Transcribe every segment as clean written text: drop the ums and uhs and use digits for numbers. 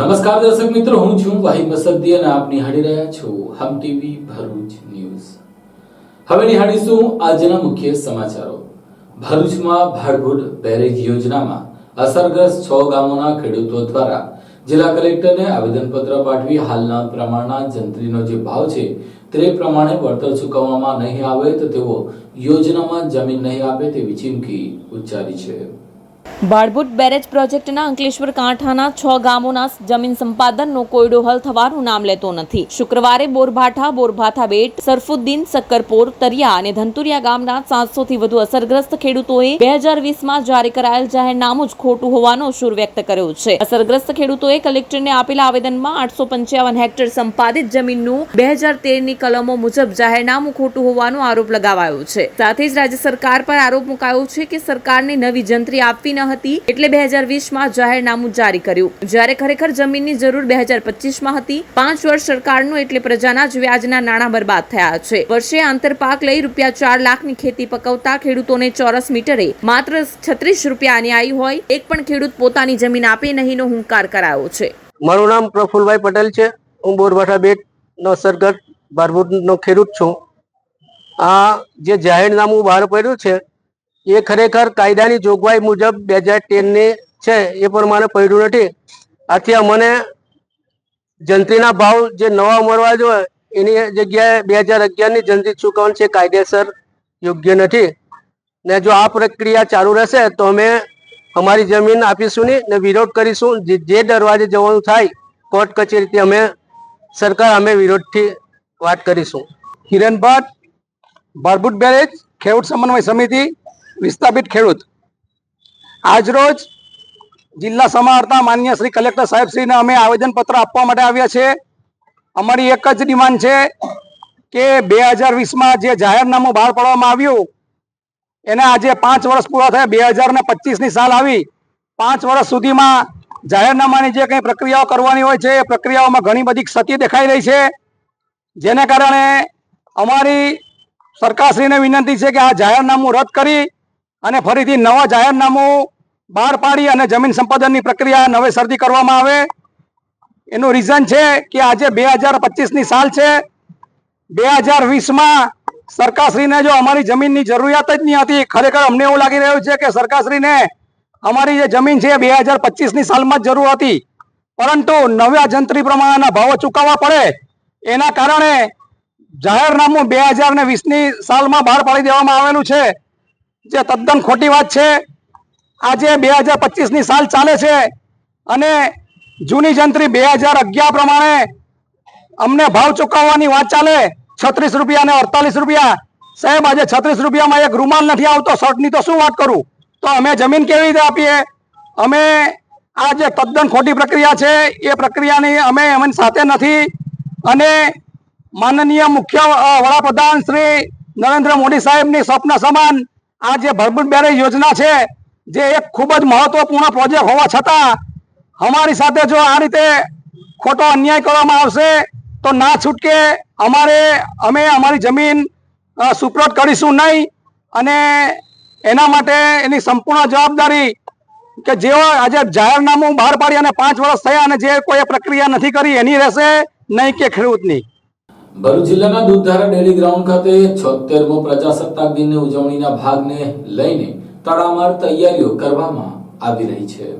નમસ્કાર દર્શક મિત્રો, હું છું વાહિદ મસદ્દી અને આપ નિહાળી રહ્યા છો હમ ટીવી ભરૂચ ન્યૂઝ। હવે નિહાળીશું આજના મુખ્ય સમાચારો। ભરૂચમાં ભાડભૂત બેરેજ યોજનામાં અસરગ્રસ્ત 6 ગામોના ખેડૂતો દ્વારા જિલ્લા કલેક્ટરને આવેદનપત્ર પાઠવી હાલના પ્રમાણના જંત્રીનો જે ભાવ છે તે પ્રમાણે વળતર ચૂકવવામાં નહીં આવે તો તેઓ યોજનામાં જમીન નહીં આપે તેવી ચીમકી ઉચ્ચારી છે। ભાડભૂત બેરેજ પ્રોજેક્ટના અંકલેશ્વર કાંઠાના 6 ગામોના જમીન સંપાદનનો કોયડો હલ થવાનું નામ લેતો નથી। શુક્રવારે બોરભાઠા બેટ, સરફુદ્દીન, સક્કરપોર, તરિયા અને ધંતુરિયા ગામના 700 થી વધુ અસરગ્રસ્ત ખેડૂતોએ 2020માં જારી કરાયેલ જાહેરનામું જ ખોટું હોવાનો સૂર વ્યક્ત કર્યો છે। અસરગ્રસ્ત ખેડૂતોએ કલેક્ટરને આપેલા આવેદનમાં 855 હેક્ટર સંપાદિત જમીનનું 2013ની કલમો મુજબ જાહેરનામું ખોટું હોવાનો આરોપ લગાવાયો છે। સાથે જ રાજ્ય સરકાર પર આરોપ મુકાયો છે કે સરકારને નવી જંત્રી આપવી ન હતી એટલે 2020માં જાહેરનામું જારી કર્યું, જ્યારે ખરેખર જમીનની જરૂર 2025માં હતી। 5 વર્ષ સરકારનું એટલે પ્રજાના જ વ્યાજના નાણાં બરબાદ થયા છે। વર્ષે આંતરપાક લઈ રૂપિયા 4 લાખની ખેતી પકવતા ખેડૂતોને ચોરસ મીટરે માત્ર 36 રૂપિયા અન્યાયી હોય, એક પણ ખેડૂત પોતાની જમીન આપે નહીંનો હુંકાર કરાયો છે। મારું નામ પ્રફુલભાઈ પટેલ છે। હું બોરભાઠા બેટનો અસરગ્રસ્ત ભાડભૂતનો ખેડૂત છું। આ જે જાહેરનામું બહાર પડ્યું છે એ ખરેખર કાયદાની જોગવાઈ મુજબ 2013ની છે એ પ્રમાણે પડ્યું નથી। આથી અમને જંત્રીના ભાવ જે નવા મળવા જોઈએ એની જગ્યાએ 2011ની જંત્રી ચૂકવણ છે કાયદેસર યોગ્ય નથી ને જો આ પ્રક્રિયા ચાલુ રહેશે તો અમે અમારી જમીન આપીશું નહીં ને વિરોધ કરીશું। જે દરવાજે જવાનું થાય કોર્ટ કચેરીથી અમે સરકાર અમે વિરોધથી વાત કરીશું। હિરેન ભટ્ટ, ભાડભૂત બેરેજ ખેડૂત સમન્વય સમિતિ, વિસ્થાપિત ખેડૂત। આજરોજ જિલ્લા સમાહર્તા માનનીય શ્રી કલેક્ટર સાહેબ શ્રીને અમે આવેદનપત્ર આપવા માટે આવ્યા છે। અમારી એક જ ડિમાન્ડ છે કે 2020માં જે જાહેરનામું બહાર પાડવામાં આવ્યું એને આજે 5 વર્ષ પૂરા થયા, 2025ની સાલ આવી। 5 વર્ષ સુધીમાં જાહેરનામાની જે કંઈ પ્રક્રિયાઓ કરવાની હોય છે એ પ્રક્રિયાઓમાં ઘણી બધી ક્ષતિ દેખાઈ રહી છે, જેને કારણે અમારી સરકારશ્રીને વિનંતી છે કે આ જાહેરનામું રદ કરી અને ફરીથી નવા જાહેરનામું બહાર પાડી અને જમીન સંપાદનની પ્રક્રિયા નવેસરથી કરવામાં આવે। એનું રીઝન છે કે આજે 2025ની સાલ છે। 2020માં સરકારશ્રીને જો અમારી જમીનની જરૂરિયાત જ નહીં હતી, ખરેખર અમને એવું લાગી રહ્યું છે કે સરકારશ્રીને અમારી જે જમીન છે 2025ની સાલમાં જ જરૂર હતી, પરંતુ નવા જંત્રી પ્રમાણેના ભાવો ચૂકવવા પડે એના કારણે જાહેરનામું 2020ની સાલમાં બહાર પાડી દેવામાં આવેલું છે, જે તદ્દન ખોટી વાત છે। આજે 2025ની સાલ ચાલે છે અને જૂની જંત્રી 2011 પ્રમાણે અમને ભાવ ચૂકવવાની વાત ચાલે 36 રૂપિયા અને 48 રૂપિયા। સાહેબ આજે 36 રૂપિયામાં એક રૂમાલ નથી આવતો, શર્ટની તો શું વાત કરું, તો અમે જમીન કેવી રીતે આપીએ? અમે આ જે તદ્દન ખોટી પ્રક્રિયા છે એ પ્રક્રિયાની અમે એમની સાથે નથી અને માનનીય મુખ્ય વડાપ્રધાન શ્રી નરેન્દ્ર મોદી સાહેબની સ્વપ્ન સમાન આ જે ભાડભૂત બેરેજ યોજના છે જે એક ખૂબ જ મહત્વપૂર્ણ પ્રોજેક્ટ હોવા છતાં અમારી સાથે જો આ રીતે ખોટો અન્યાય કરવામાં આવશે તો ના છૂટકે અમે અમારી જમીન સુપ્રત કરીશું નહીં અને એના માટે એની સંપૂર્ણ જવાબદારી કે જેઓ આજે જાહેરનામું બહાર પાડી અને 5 વર્ષ થયા અને જે કોઈ પ્રક્રિયા નથી કરી એની રહેશે, નહીં કે ખેડૂતની। ભરૂચ જિલ્લાના દૂધધારા ડેરી ગ્રાઉન્ડ ખાતે 76મો પ્રજાસત્તાક દિનની ઉજવણીના ભાગને લઈને તડામાર તૈયારીઓ કરવામાં આવી રહી છે।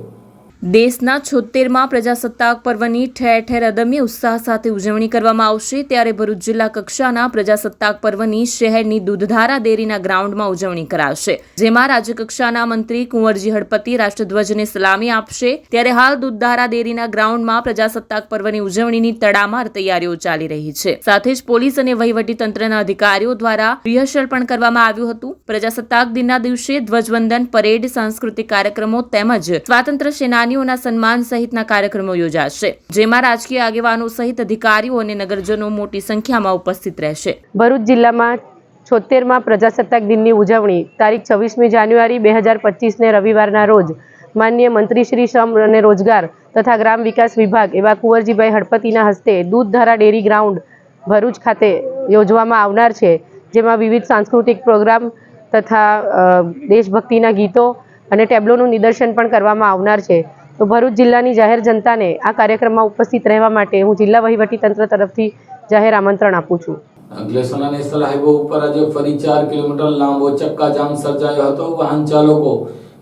દેશના 76મા પ્રજાસત્તાક પર્વની ઠેર ઠેર અદમ્ય ઉત્સાહ સાથે ઉજવણી કરવામાં આવશે, ત્યારે ભરૂચ જિલ્લા કક્ષાના પ્રજાસત્તાક પર્વની શહેરની દૂધધારા ડેરીના ગ્રાઉન્ડમાં ઉજવણી કરાશે, જેમાં રાજ્યકક્ષાના મંત્રી કુંવરજી હળપતિ રાષ્ટ્રધ્વજને સલામી આપશે। ત્યારે હાલ દૂધધારા ડેરીના ગ્રાઉન્ડમાં પ્રજાસત્તાક પર્વની ઉજવણીની તડામાર તૈયારીઓ ચાલી રહી છે। સાથે જ પોલીસ અને વહીવટી તંત્રના અધિકારીઓ દ્વારા રિહર્સલ પણ કરવામાં આવ્યું હતું। પ્રજાસત્તાક દિનના દિવસે ધ્વજવંદન, પરેડ, સાંસ્કૃતિક કાર્યક્રમો તેમજ સ્વાતંત્ર્ય સેનાની સન્માન સહિતના કાર્યક્રમો યોજાશે, જેમાં રાજકીય આગેવાનો સહિત અધિકારીઓ અને નગરજનો મોટી સંખ્યામાં ઉપસ્થિત રહેશે। ભરૂચ જિલ્લામાં 76મા પ્રજાસત્તાક દિનની ઉજવણી તારીખ 26મી જાન્યુઆરી 2025ને રવિવારના રોજ માનનીય મંત્રી શ્રી શ્રમ અને રોજગાર તથા ગ્રામ વિકાસ વિભાગ એવા કુંવરજીભાઈ હળપતિના હસ્તે દૂધધારા ડેરી ગ્રાઉન્ડ ભરૂચ ખાતે યોજવામાં આવનાર છે, જેમાં વિવિધ સાંસ્કૃતિક પ્રોગ્રામ તથા દેશભક્તિના ગીતો અને ટેબ્લોનું નિદર્શન પણ કરવામાં આવનાર છે। તો ભરૂચ જિલ્લાની જાહેર જનતાને આ કાર્યક્રમમાં ઉપસ્થિત રહેવા માટે હું જિલ્લા વહીવટીતંત્ર તરફથી જાહેર આમંત્રણ આપું છું. અંકલેશ્વરના નેશનલ હાઈવે ઉપર આજે ફરી 4 કિલોમીટર લાંબો ચક્કાજામ સર્જાયો હતો. વાહન ચાલકો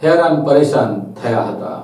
હેરાન પરેશાન થયા હતા.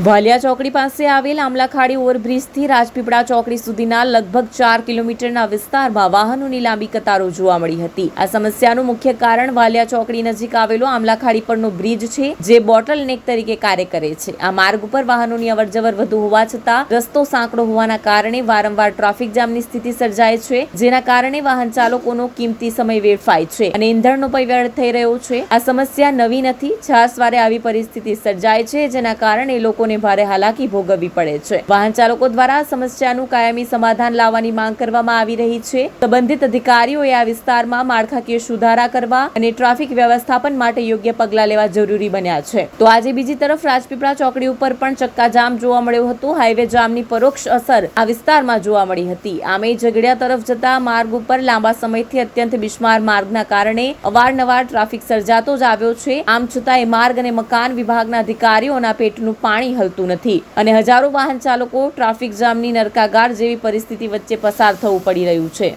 વાલિયા ચોકડી પાસે આવેલ આમલાખાડી ઓવરબ્રિજથી રાજપીપળા ચોકડી સુધીના લગભગ 4 કિલોમીટરના વિસ્તારમાં વાહનોની લાંબી કતારો જોવા મળી હતી. આ સમસ્યાનું મુખ્ય કારણ વાલિયા ચોકડી નજીક આવેલો આમલાખાડી પરનો બ્રિજ છે, જે બોટલનેક તરીકે કાર્ય કરે છે. આ માર્ગ ઉપર વાહનોની અવરજવર વધુ હોવા છતાં રસ્તો સાંકડો હોવાના કારણે વારંવાર ટ્રાફિક જામની સ્થિતિ સર્જાય છે, જેના કારણે વાહન ચાલકોનો કિંમતી સમય વેડફાય છે અને ઇંધણનો પૈવડ થઈ રહ્યો છે. આ સમસ્યા નવી નથી. છાસવારે આવી પરિસ્થિતિ સર્જાય છે, જેના કારણે લોકોને ભારે હાલાકી ભોગવવી પડે છે. વાહન ચાલકો દ્વારા સમસ્યાનું કાયમી સમાધાન લાવવાની માંગ કરવામાં આવી રહી છે. સંબંધિત અધિકારીઓએ આ વિસ્તારમાં માળખાકીય સુધારા કરવા અને ટ્રાફિક વ્યવસ્થાપન માટે યોગ્ય પગલાં લેવા જરૂરી બન્યા છે. તો આજે બીજી તરફ રાજપીપળા ચોકડી ઉપર પણ ચક્કાજામ જોવા મળ્યો હતો. હાઈવે જામની પરોક્ષ અસર આ વિસ્તારમાં જોવા મળી હતી. આમે ઝઘડિયા તરફ જતા માર્ગ ઉપર લાંબા સમયથી અત્યંત બિસ્માર માર્ગના કારણે અવારનવાર ટ્રાફિક સર્જાતો જ આવ્યો છે. આમ છતાં એ માર્ગ અને મકાન વિભાગના અધિકારીઓના પેટનું પાણી હલતું નથી અને હજારો વાહન ચાલકો ટ્રાફિક જામની નરકાગાર જેવી પરિસ્થિતિ વચ્ચે પસાર થવું પડી રહ્યું છે.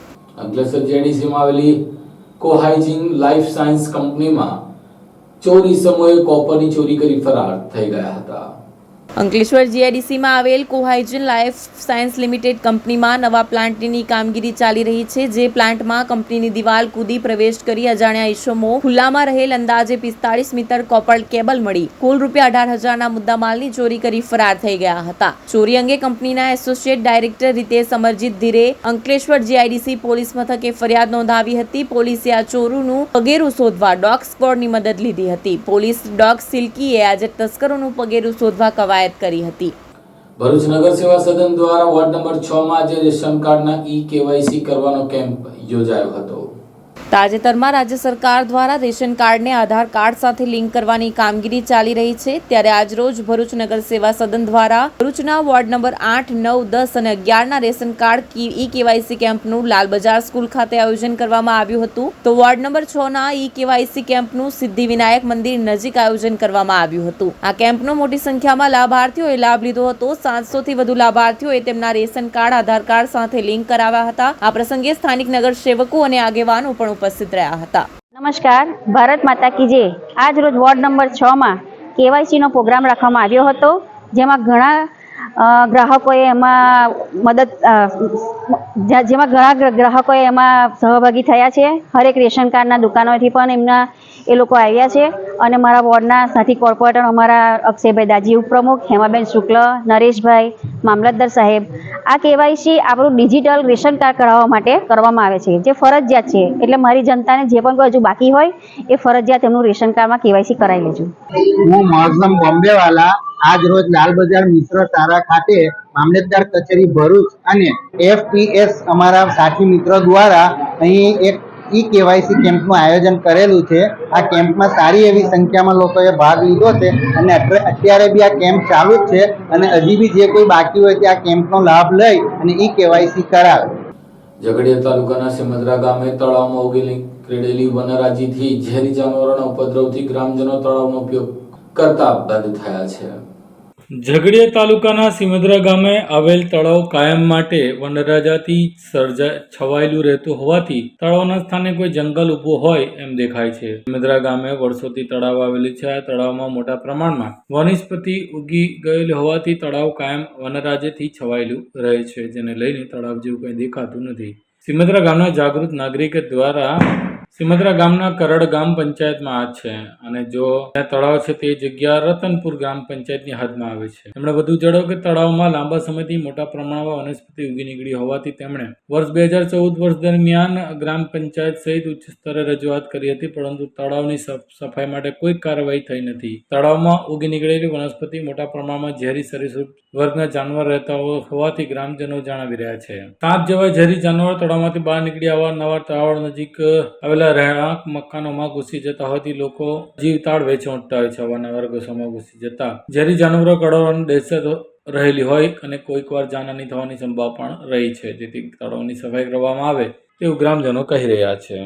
અંકલેશ્વર જેડીસીમાં આવેલી કોહાઇજીન લાઈફ સાયન્સ કંપનીમાં ચોરી સમયે કોપરની ચોરી કરી ફરાર થઈ ગયા હતા. અંકલેશ્વર જીઆઈડીસીમાં આવેલ કોહાઇજીન લાઈફ સાયન્સ લિમિટેડ કંપનીમાં નવા પ્લાન્ટની કામગીરી ચાલી રહી છે. જે પ્લાન્ટમાં કંપનીની દિવાલ કૂદી પ્રવેશ કરી અજાણ્યા ઈસમો ખુલ્લામાં રહેલ અંદાજે 45 મીટર કોપર કેબલ મળી કુલ ₹18,000ના મુદ્દામાલની ચોરી કરી ફરાર થઈ ગયા હતા. ચોરી અંગે કંપનીના એસોસિએટ ડાયરેક્ટર રીતેશ અમરજીત ધીરે અંકલેશ્વર જીઆઈડીસી પોલીસ મથકે ફરિયાદ નોંધાવી હતી. પોલીસે આ ચોરોનું પગેરું શોધવા ડોગ સ્ક્વોડની મદદ લીધી હતી. પોલીસ ડોગ સિલ્કીએ આજે તસ્કરોનું પગેરું શોધવા કવાયત કરી હતી. ભરૂચ નગર સેવા સદન દ્વારા વોર્ડ નંબર 6 માં આજે રેશન કાર્ડના કેવાયસી કરવાનો કેમ્પ યોજાયો હતો. તાજેતરમાં રાજ્ય સરકાર દ્વારા રેશન કાર્ડને આધાર કાર્ડ સાથે લિંક કરવાની કામગીરી ચાલી રહી છે. ત્યારે આજરોજ ભરૂચ નગર સેવા સદન દ્વારા ભરૂચના વોર્ડ નંબર 8, 9, 10 અને 11ના રેશન કાર્ડ કેવાયસી કેમ્પનું લાલ બજાર સ્કૂલ ખાતે આયોજન કરવામાં આવ્યું હતું. તો વોર્ડ નંબર 6ના કેવાયસી કેમ્પનું સિદ્ધિવિનાયક મંદિર નજીક આયોજન કરવામાં આવ્યું હતું. આ કેમ્પનો મોટી સંખ્યામાં લાભાર્થીઓએ લાભ લીધો હતો. 700થી વધુ લાભાર્થીઓએ તેમના રેશન કાર્ડ આધાર કાર્ડ સાથે લિંક કરાવ્યા હતા. આ પ્રસંગે સ્થાનિક નગર સેવકો અને આગેવાનો પણ ઉપસ્થિત રહ્યા હતા. નમસ્કાર, ભારત માતા કી જય. આજ રોજ વોર્ડ નંબર 6માં કેવાયસીનો પ્રોગ્રામ રાખવામાં આવ્યો હતો, જેમાં ઘણા ગ્રાહકોએ એમાં સહભાગી થયા છે. હરેક રેશન કાર્ડના દુકાનોથી પણ એ લોકો આવ્યા છે અને મારા વોર્ડના સાથી કોર્પોરેટર અમારા અક્ષયભાઈ દાજી, ઉપપ્રમુખ હેમાબેન શુક્લ, નરેશભાઈ, મામલતદાર સાહેબ, આ કેવાયસી આપણું ડિજિટલ રેશન કાર્ડ કરાવવા માટે કરવામાં આવે છે, જે ફરજિયાત છે. એટલે મારી જનતાને જે પણ કોઈ હજુ બાકી હોય એ ફરજિયાત એમનું રેશન કાર્ડમાં કેવાયસી કરાવી લેજો. હું મોહઝમ બોમ્બેવાલા આજ રોજ લાલ બજાર મિત્ર તારા ખાતે મામલતદાર કચેરી ભરૂચ અને FPS અમારા સાથી મિત્રો દ્વારા અહીં એક કેવાયસી કેમ્પનું આયોજન કરેલું છે. આ કેમ્પમાં સારી એવી સંખ્યામાં લોકોએ ભાગ લીધો છે અને અત્યારે બી આ કેમ્પ ચાલુ જ છે અને હજી બી જે કોઈ બાકી હોય તે આ કેમ્પનો લાભ લઈ અને કેવાયસી કરાવે. ઝઘડિયા તાલુકાના સિમદ્રા ગામે તળાવમાં ઉગી નીકળેલી વનરાજીથી ઝેરી જાનવરોના ઉપદ્રવથી ગ્રામજનો તળાવનો ઉપયોગ કરતા બંધ થયા છે. ઝઘડિયા તાલુકાના સિમદ્રા ગામે આવેલ તળાવ કાયમ માટે વનરાજાથી છવાયેલું રહેતું હોવાથી તળાવના સ્થાને કોઈ જંગલ ઊભું હોય એમ દેખાય છે. સિમદ્રા ગામે વર્ષોથી તળાવ આવેલી છે. આ તળાવમાં મોટા પ્રમાણમાં વનસ્પતિ ઉગી ગયેલી હોવાથી તળાવ કાયમ વનરાજેથી છવાયેલું રહે છે, જેને લઈને તળાવ જેવું કંઈ દેખાતું નથી. સિમદ્રા ગામના જાગૃત નાગરિક દ્વારા સિમદ્રા ગામના કરડ ગ્રામ પંચાયતમાં આ છે અને જો ત્યાં તળાવ છે તે જગ્યા રતનપુર ગ્રામ પંચાયતની હદમાં આવે છે. તેમણે વધુ જણાવ્યું કે તળાવમાં લાંબા સમયથી મોટા પ્રમાણમાં વનસ્પતિ ઉગી નીકળી હોવાથી તેમણે વર્ષ 2014 દરમિયાન ગ્રામ પંચાયત સહિત ઉચ્ચ સ્તરે રજૂઆત કરી હતી, પરંતુ તળાવની સફાઈ માટે કોઈ કાર્યવાહી થઈ નથી. તળાવમાં ઉગી નીકળેલી વનસ્પતિ મોટા પ્રમાણમાં ઝેરી સરીસૃપ વર્ગના જાનવર રહેતા હોવાથી ગ્રામજનો જણાવી રહ્યા છે. સાપ જેવા ઝેરી જાનવર તળાવમાંથી બહાર નીકળી અવારનવાર તળાવ નજીક આવેલા રહેણાંક મકાનોમાં ઘૂસી જતા હોવાથી લોકો જીવતાળ વેચોંટતા હોય છે. અવારનવાર ઘૂસોમાં ઘૂસી જતા ઝેરી જાનવરો કરડવાની દહેશત રહેલી હોય અને કોઈક વાર જાનહાની થવાની સંભાવના પણ રહી છે, જેથી તળાવની સફાઈ કરવામાં આવે તેવું ગ્રામજનો કહી રહ્યા છે.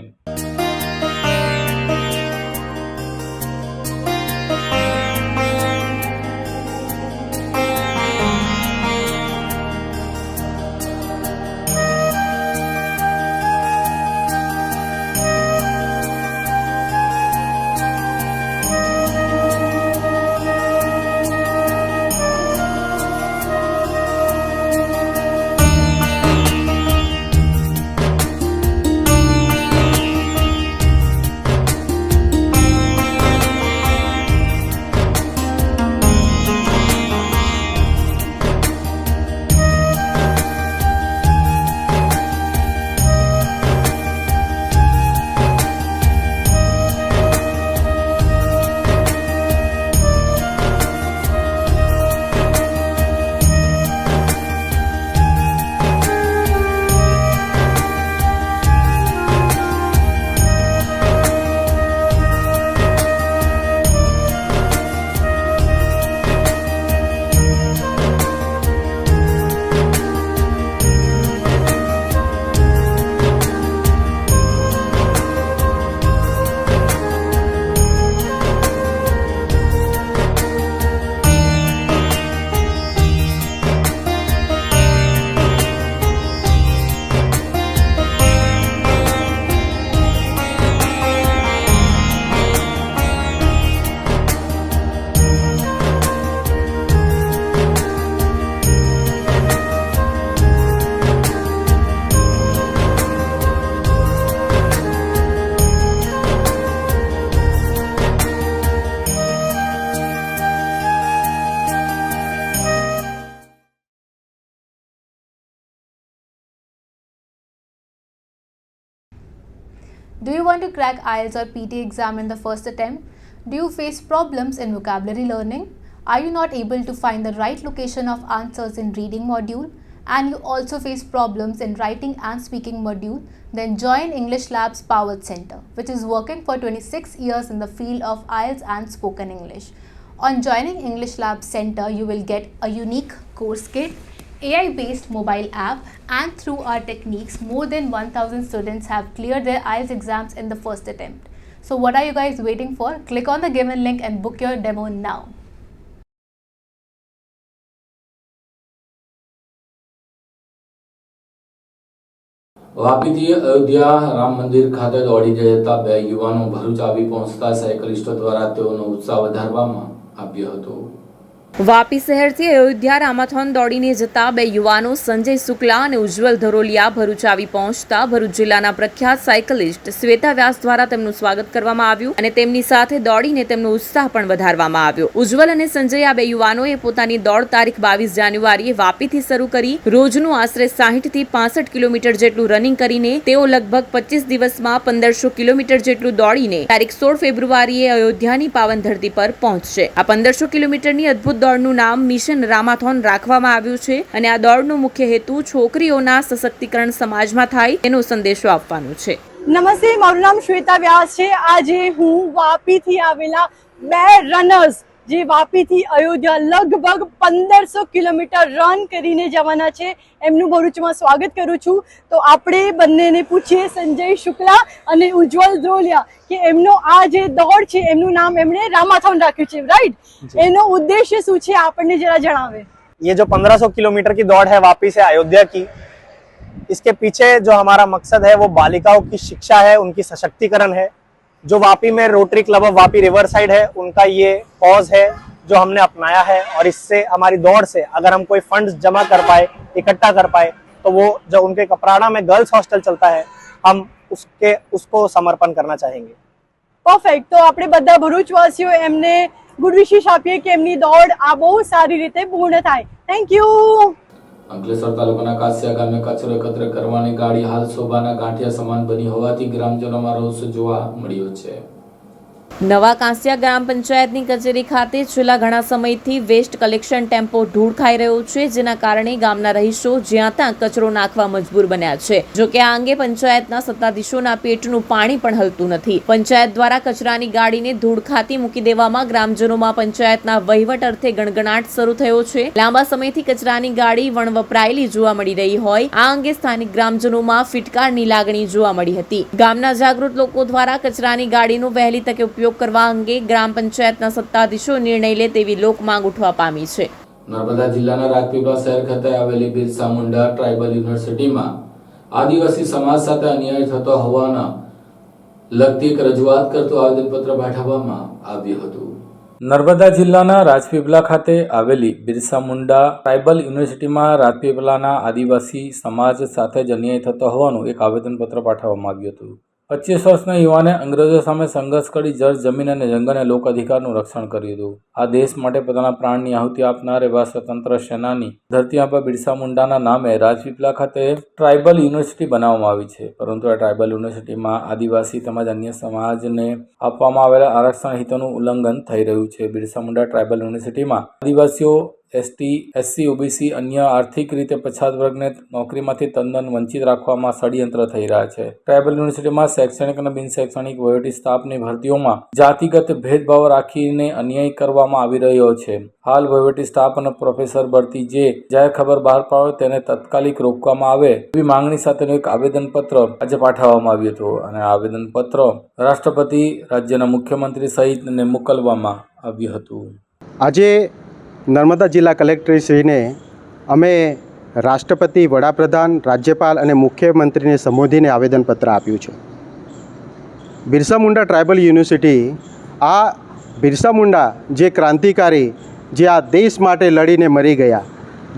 Do you want to crack IELTS or PT exam in the first attempt? Do you face problems in vocabulary learning? Are you not able to find the right location of answers in reading module? And you also face problems in writing and speaking module? Then join English Labs Powered Center, which is working for 26 years in the field of IELTS and spoken English. On joining English Labs Center, you will get a unique course kit, AI-based mobile app, and through our techniques, more than 1,000 students have cleared their IELTS exams in the first attempt. So what are you guys waiting for? Click on the given link and book your demo now. વાપીથી Ayodhya Ram મંદિર ખાતે દોડી જતા બે યુવાનો ભરૂચ આવી પહોંચતા સાયકલિસ્ટો દ્વારા તેઓનો ઉત્સાહ વધારવામાં આવ્યો હતો. વાપી શહેરથી અયોધ્યા રામાથોન દોડીને જતા બે યુવાનો સંજય શુક્લા અને ઉજ્જવલ ધરોલિયા ભરૂચ આવી પહોંચતા ભરૂચ જિલ્લાના પ્રખ્યાત સાયકલિસ્ટ શ્વેતા વ્યાસ દ્વારા તેમનું સ્વાગત કરવામાં આવ્યું અને તેમની સાથે દોડીને તેમનો ઉત્સાહ પણ વધારવામાં આવ્યો. ઉજ્જવલ અને સંજય આ બે યુવાનોએ પોતાની દોડ તારીખ 22 જાન્યુઆરીએ વાપીથી શરૂ કરી રોજનું આશરે 60 થી 65 કિલોમીટર જેટલું રનિંગ કરીને તેઓ લગભગ 25 દિવસમાં 1500 કિલોમીટર જેટલું દોડીને તારીખ 16 ફેબ્રુઆરીએ અયોધ્યાની પાવન ધરતી પર પહોંચશે. આ 1500 કિલોમીટરની અદ્ભુત દોડનું નામ મિશન રામાથોન રાખવામાં આવ્યું છે અને આ દોડનો મુખ્ય હેતુ છોકરીઓના સશક્તિકરણ સમાજમાં થાય તેનો સંદેશો આપવાનો છે. નમસ્તે, મારું નામ શ્વેતા વ્યાસ છે. આજે હું વાપીથી આવેલા બે રનર્સ જે વાપીથી અયોધ્યા લગભગ 1500 કિલોમીટર રન કરીને જવાના છે એમનું ભરૂચમાં સ્વાગત કરું છું. તો આપણે બંનેને પૂછીએ, સંજય શુક્લા અને ઉજ્જવલ ધ્રોલિયા, કે એમનો આ જે દોડ છે એમનું નામ એમણે રામાથોન રાખ્યું છે, રાઈટ? એનો ઉદ્દેશ્ય શું છે આપણને જરા જણાવે. ये जो 1500 किलोमीटर की दौड़ है वापी से अयोध्या की, इसके पीछे जो हमारा मकसद है वो बालिकाओं की शिक्षा है, उनकी सशक्तिकरण है. जो वापी में rotary club of Vapi river side है, उनका ये कॉज है जो हमने अपनाया है. और इससे हमारी दौड़ से अगर हम कोई फंड्स जमा कर पाए, इकट्ठा कर पाए, तो वो जो उनके कपराड़ा में गर्ल्स हॉस्टल चलता है, हम उसको समर्पण करना चाहेंगे. પરફેક્ટ. તો આપણે બધા ભરૂચવાસીઓ એમને ગુડ વિશિસ આપીએ કે એમની દોડ આ બહુ સારી રીતે પૂર્ણ થાય. Thank you. અંકલેશ્વર તાલુકાના કાસિયા ગામે કચરો એકત્ર કરવાની ગાડી હાલ શોભાના ગાંઠિયા સમાન બની હોવાથી ગ્રામજનોમાં રોષ જોવા મળ્યો છે. નવા કાંસિયા ગ્રામ પંચાયતની કચેરી ખાતે છેલ્લા ઘણા સમયથી વેસ્ટ કલેક્શન ટેમ્પો ધૂળ ખાઈ રહ્યો છે, જેના કારણે ગામના રહીશો જ્યાં ત્યાં કચરો નાખવા મજબૂર બન્યા છે. જોકે આ અંગે પંચાયતના સત્તાધીશોના પેટનું પાણી પણ હલતું નથી. પંચાયત દ્વારા કચરાની ગાડીને ધૂળ ખાતી મૂકી દેવામાં ગ્રામજનોમાં પંચાયતના વહીવટ અર્થે ગણગણાટ શરૂ થયો છે. લાંબા સમયથી કચરાની ગાડી વણવપરાયેલી જોવા મળી રહી હોય આ અંગે સ્થાનિક ગ્રામજનોમાં ફિટકારની લાગણી જોવા મળી હતી. ગામના જાગૃત લોકો દ્વારા કચરાની ગાડીનો વહેલી તકે ઉપયોગ કરવા અંગે ગ્રામ પંચાયતના સત્તાધીશો નિર્ણય લે તેવી લોક માંગ ઉઠવા પામી છે. નર્મદા જિલ્લાના રાજપીપળા શહેર ખાતે આવેલી બિરસા મુંડા ટ્રાઇબલ યુનિવર્સિટીમાં આદિવાસી સમાજ સાથે અન્યાય થતો હોવાના લગતી એક રજૂઆત કરતું આવેદનપત્ર પાઠવવામાં આવ્યું હતું. નર્મદા જિલ્લાના રાજપીપળા ખાતે આવેલી બિરસા મુંડા ટ્રાઇબલ યુનિવર્સિટીમાં રાજપીપળાના આદિવાસી સમાજ સાથે જ અન્યાય થતો હોવાનું એક આવેદનપત્ર પાઠવવામાં આવ્યું હતું. 25 વર્ષના યુવાને અંગ્રેજો સામે સંઘર્ષ કરી જળ, જમીન અને જંગલ અને લોક અધિકારનું રક્ષણ કર્યું હતું. આ દેશ માટે પોતાના પ્રાણની આહુતિ આપનાર એવા સ્વતંત્ર સેનાની ધરતી આબા બિરસા મુંડાના નામે રાજપીપળા ખાતે ટ્રાઇબલ યુનિવર્સિટી બનાવવામાં આવી છે. પરંતુ આ ટ્રાઇબલ યુનિવર્સિટીમાં આદિવાસી તેમજ અન્ય સમાજને આપવામાં આવેલા આરક્ષણ હિતોનું ઉલ્લંઘન થઈ રહ્યું છે. બિરસા મુંડા ટ્રાઇબલ યુનિવર્સિટીમાં આદિવાસીઓ, એસટી, એસસી, ઓબીસી અન્ય આર્થિક રીતે પછાત વર્ગને નોકરીમાંથી તદ્દન વંચિત રાખવામાં ષડયંત્ર થઈ રહ્યા છે. ટ્રાઇબલ યુનિવર્સિટીમાં શૈક્ષણિક અને બિન શૈક્ષણિક વહીવટી સ્ટાફની ભરતીઓમાં જાતિગત ભેદભાવ રાખીને અન્યાય કરવામાં આવી રહ્યો છે. હાલ વહીવટી સ્ટાફ અને પ્રોફેસર ભરતી જે જાહેર ખબર બહાર પાડે તેને તાત્કાલિક રોકવામાં આવે એવી માંગણી સાથેનું એક આવેદનપત્ર આજે પાઠવવામાં આવ્યું હતું અને આ આવેદનપત્ર રાષ્ટ્રપતિ, રાજ્યના મુખ્યમંત્રી સહિતને મોકલવામાં આવ્યું હતું. આજે નર્મદા જિલ્લા કલેક્ટરશ્રીને અમે રાષ્ટ્રપતિ, વડાપ્રધાન, રાજ્યપાલ અને મુખ્યમંત્રીને સંબોધીને આવેદનપત્ર આપ્યું છે. બિરસા મુંડા ટ્રાઇબલ યુનિવર્સિટી, આ બિરસા મુંડા જે ક્રાંતિકારી જે આ દેશ માટે લડીને મરી ગયા,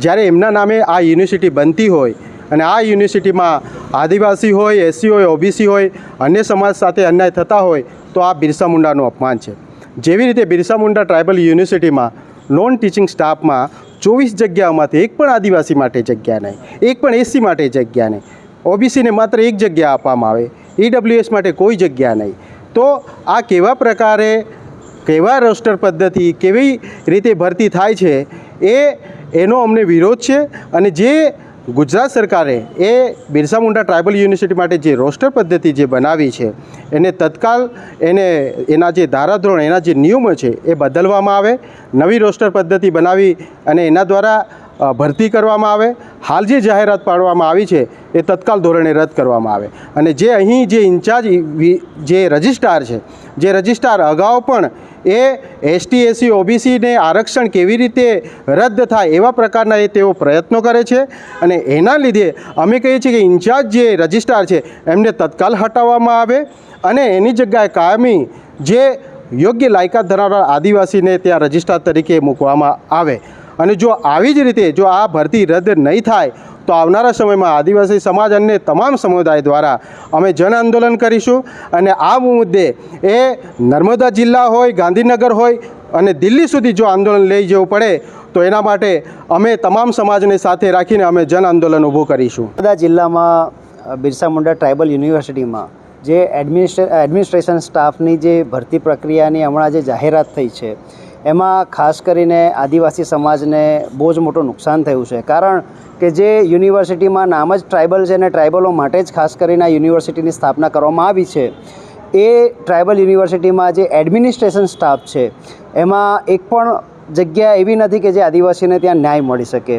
જ્યારે એમના નામે આ યુનિવર્સિટી બનતી હોય અને આ યુનિવર્સિટીમાં આદિવાસી હોય, એસસી હોય, ઓબીસી હોય, અન્ય સમાજ સાથે અન્યાય થતા હોય તો આ બિરસા મુંડાનું અપમાન છે. જેવી રીતે બિરસા મુંડા ટ્રાઇબલ યુનિવર્સિટીમાં નોન ટીચિંગ સ્ટાફમાં 24 જગ્યાઓમાંથી એક પણ આદિવાસી માટે જગ્યા નહીં, એક પણ એસસી માટે જગ્યા નહીં, ઓબીસીને માત્ર એક જગ્યા આપવામાં આવે, EWS માટે કોઈ જગ્યા નહીં. તો આ કેવા પ્રકારે, કેવા રોસ્ટર પદ્ધતિ, કેવી રીતે ભરતી થાય છે એનો અમને વિરોધ છે. અને જે ગુજરાત સરકારે એ બિરસા મુંડા ટ્રાઇબલ યુનિવર્સિટી માટે જે રોસ્ટર પદ્ધતિ જે બનાવી છે એને તત્કાલ એના જે ધારાધોરણ, એના જે નિયમો છે એ બદલવામાં આવે, નવી રોસ્ટર પદ્ધતિ બનાવી અને એના દ્વારા ભરતી કરવામાં આવે. હાલ જે જાહેરાત પાડવામાં આવી છે એ તત્કાલ ધોરણે રદ કરવામાં આવે. અને જે અહીં જે ઇન્ચાર્જ જે રજિસ્ટ્રાર છે, જે રજિસ્ટ્રાર અગાઉ પણ એ ST SC OBCને આરક્ષણ કેવી રીતે રદ થાય એવા પ્રકારના તેઓ પ્રયત્નો કરે છે. અને એના લીધે અમે કહીએ છીએ કે ઇન્ચાર્જ જે રજિસ્ટ્રાર છે એમને તત્કાલ હટાવવામાં આવે અને એની જગ્યાએ કાયમી જે યોગ્ય લાયકાત ધરાવનાર આદિવાસીને ત્યાં રજિસ્ટ્રાર તરીકે મૂકવામાં આવે. અને જો આવી જ રીતે જો આ ભરતી રદ નહીં થાય તો આવનારા સમયમાં આદિવાસી સમાજ અને તમામ સમુદાય દ્વારા અમે જન આંદોલન કરીશું. અને આ મુદ્દે એ નર્મદા જિલ્લા હોય, ગાંધીનગર હોય અને દિલ્હી સુધી જો આંદોલન લઈ જવું પડે તો એના માટે અમે તમામ સમાજને સાથે રાખીને અમે જન આંદોલન ઊભું કરીશું. નર્મદા જિલ્લામાં બિરસા મુંડા ટ્રાઇબલ યુનિવર્સિટીમાં જે એડમિનિસ્ટ્રેશન સ્ટાફની જે ભરતી પ્રક્રિયાની હમણાં જે જાહેરાત થઈ છે એમાં ખાસ કરીને આદિવાસી સમાજને બહુ જ મોટું નુકસાન થયું છે. કારણ કે જે યુનિવર્સિટીમાં નામ જ ટ્રાઇબલ છે અને ટ્રાઇબલો માટે જ ખાસ કરીને આ યુનિવર્સિટીની સ્થાપના કરવામાં આવી છે, એ ટ્રાઇબલ યુનિવર્સિટીમાં જે એડમિનિસ્ટ્રેશન સ્ટાફ છે એમાં એક પણ જગ્યા એવી નથી કે જે આદિવાસીને ત્યાં ન્યાય મળી શકે.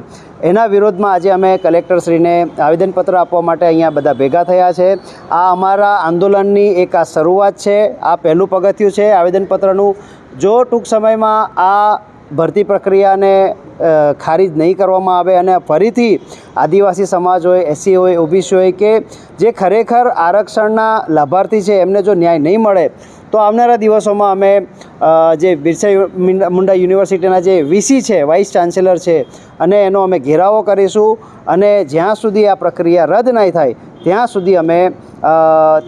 એના વિરોધમાં આજે અમે કલેક્ટરશ્રીને આવેદનપત્ર આપવા માટે અહીંયા બધા ભેગા થયા છે. આ અમારા આંદોલનની એક આ શરૂઆત છે, આ પહેલું પગથિયું છે આવેદનપત્રનું. જો ટૂંક સમયમાં આ ભરતી પ્રક્રિયાને ખારીજ નહીં કરવામાં આવે અને ફરીથી આદિવાસી સમાજ હોય, SC હોય, OBC હોય કે જે ખરેખર આરક્ષણના લાભાર્થી છે એમને જો ન્યાય નહીં મળે તો આવનારા દિવસોમાં અમે જે બિરસા મુંડા યુનિવર્સિટીના જે VC છે, વાઇસ ચાન્સેલર છે, અને એનો અમે ઘેરાવો કરીશું. અને જ્યાં સુધી આ પ્રક્રિયા રદ નહીં થાય ત્યાં સુધી અમે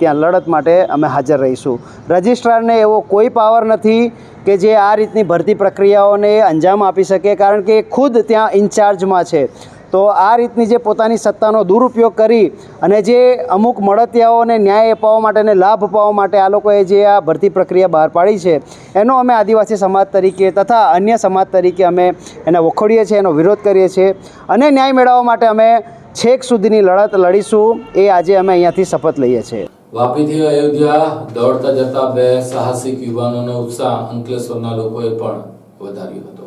ત્યાં લડત માટે અમે હાજર રહીશું. રજિસ્ટ્રારને એવો કોઈ પાવર નથી કે જે આ રીતની ભરતી પ્રક્રિયાઓને અંજામ આપી શકે, કારણ કે ખુદ ત્યાં ઇન્ચાર્જમાં છે. તો આ રીતની જે પોતાની સત્તાનો દુરુપયોગ કરી અને જે અમુક મળતિયાઓને ન્યાય અપાવવા માટે અને લાભ અપાવવા માટે આ લોકોએ જે આ ભરતી પ્રક્રિયા બહાર પાડી છે એનો અમે આદિવાસી સમાજ તરીકે તથા અન્ય સમાજ તરીકે અમે એને વખોડીએ છીએ, એનો વિરોધ કરીએ છીએ. અને ન્યાય મેળવવા માટે અમે છેક સુધીની લડત લડીશું, એ આજે અમે અહીંયાથી શપથ લઈએ છીએ. વાપીથી અયોધ્યા દોડતા જતા બે સાહસિક યુવાનોનો ઉત્સાહ અંકલેશ્વરના લોકોએ પણ વધાર્યો હતો.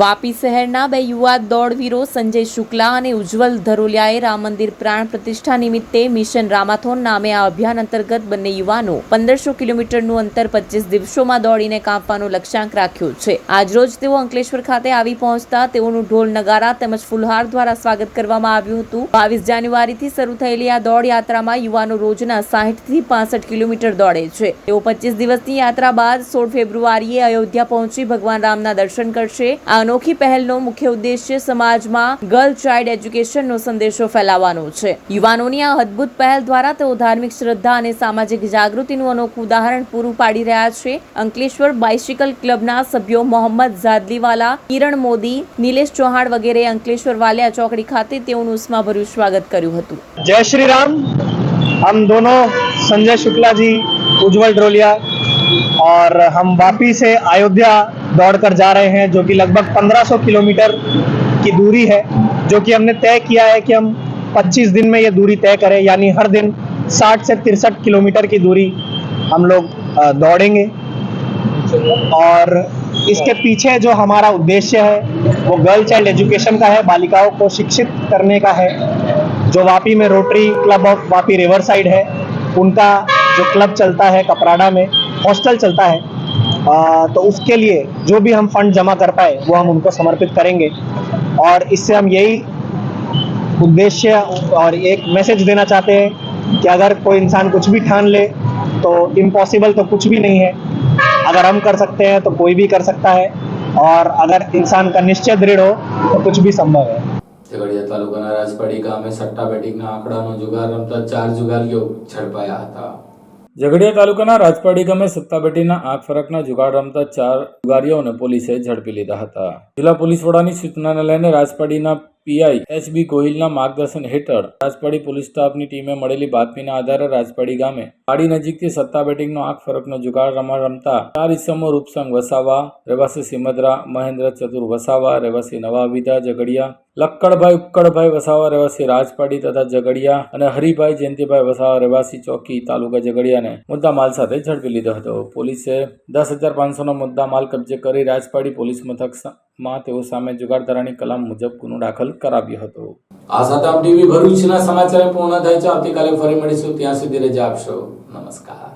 વાપી શહેરના બે યુવા દોડવીરો સંજય શુક્લા અને ઉજ્જવલ ધરોલિયાએ રામ મંદિર પ્રાણ પ્રતિષ્ઠા નિમિત્તે મિશન રામાથોન નામે આ અભિયાન અંતર્ગત બંને યુવાનો 1500 કિલોમીટરનું અંતર 25 દિવસોમાં દોડીને કાપવાનો લક્ષ્યાંક રાખ્યો છે. આજરોજ તેઓ અંકલેશ્વર ખાતે આવી પહોંચતા તેઓનું ઢોલ નગારા તેમજ ફુલહાર દ્વારા સ્વાગત કરવામાં આવ્યું હતું. 22 જાન્યુઆરીથી શરૂ થયેલી આ દોડ યાત્રામાં યુવાનો રોજના 60 થી 65 કિલોમીટર દોડે છે. તેઓ 25 દિવસની યાત્રા બાદ 16 ફેબ્રુઆરીએ અયોધ્યા પહોંચી ભગવાન રામના દર્શન કરશે. આ અનોખી પહેલનો મુખ્ય ઉદ્દેશ્ય સમાજમાં ગર્લ ચાઇલ્ડ એજ્યુકેશનનો સંદેશો ફેલાવવાનો છે. યુવાનોની આ અદ્ભુત પહેલ દ્વારા તેઓ ધાર્મિક શ્રદ્ધા અને સામાજિક જાગૃતિનું અનોખું ઉદાહરણ પૂરું પાડી રહ્યા છે. અંકલેશ્વર બાઇસિકલ ક્લબના સભ્યો મોહમ્મદ ઝાદલીવાલા, કિરણ મોદી, નિલેશ ચૌહાણ વગેરે અંકલેશ્વર વાલિયા ચોકડી ખાતે તેઓનું ઉષ્માભર્યું સ્વાગત કર્યું હતું. जय श्री राम. हम दोनों संजय शुक्ला जी, उज्जवल ढोलिया और हम वापी से अयोध्या दौड़कर जा रहे हैं, जो कि लगभग 1500 किलोमीटर की दूरी है, जो कि हमने तय किया है कि हम 25 दिन में ये दूरी तय करें, यानी हर दिन 60 से 63 किलोमीटर की दूरी हम लोग दौड़ेंगे. और इसके पीछे जो हमारा उद्देश्य है वो गर्ल चाइल्ड एजुकेशन का है, बालिकाओं को शिक्षित करने का है. जो वापी में rotary club of Vapi river side है, उनका जो क्लब चलता है, कपराड़ा में हॉस्टल चलता है, तो उसके लिए जो भी हम फंड जमा कर पाए वो हम उनको समर्पित करेंगे. और इससे हम यही उद्देश्य और एक मैसेज देना चाहते हैं कि अगर कोई इंसान कुछ भी ठान ले तो इम्पॉसिबल तो कुछ भी नहीं है. अगर हम कर सकते हैं तो कोई भी कर सकता है, और अगर इंसान का निश्चय दृढ़ हो तो कुछ भी संभव है. ઝઘડિયા તાલુકાના રાજપાડી ગામે સટ્ટા બેટિંગના આંકડાનો જુગાર રમતા 4 જુગારીઓ ઝડપાયા હતા. ઝઘડિયા તાલુકાના રાજપાડી ગામે સટ્ટાબેટીના આંખ ફરકના જુગાર રમતા 4 જુગારીઓને પોલીસે ઝડપી લીધા હતા. જિલ્લા પોલીસ વડાની સૂચનાને લઈને રાજપાડીના પીઆઈ એચબી ગોહિલના માર્ગદર્શન હેઠળ રાજપાડી પોલીસ સ્ટાફની ટીમે મળેલી બાતમીના આધારે રાજપાડી ગામે પાડી નજીકથી સત્તા બેટિંગનો આંખ ફરકનો જુગાર રમતા 4 ઇસમો રૂપસંગ વસાવા, રહેવાસી સિમદ્રા, મહેન્દ્ર ચતુર વસાવા, રહેવાસી નવાવિધા ઝઘડિયા, લક્કડભાઈ ઉક્કડભાઈ વસાવા, રહેવાસી રાજપાડી તથા ઝઘડિયા અને હરિભાઈ જયંતિભાઈ વસાવા, રહેવાસી ચોકી તાલુકા ઝઘડિયાને મુદ્દા માલ સાથે ઝડપી લીધો હતો. પોલીસે 10,500નો મુદ્દા માલ કબજે કરી રાજપાડી પોલીસ મથકમાં તેઓ સામે જુગારધારાની કલમ મુજબ ગુનો દાખલ કરાવ્યો હતો. આ સાથે આપ ટીવી ભરૂચના સમાચાર પૂર્ણ થાય છે. આવતીકાલે ફરી મળીશું. ત્યાં સુધી રજા આપશો. નમસ્કાર.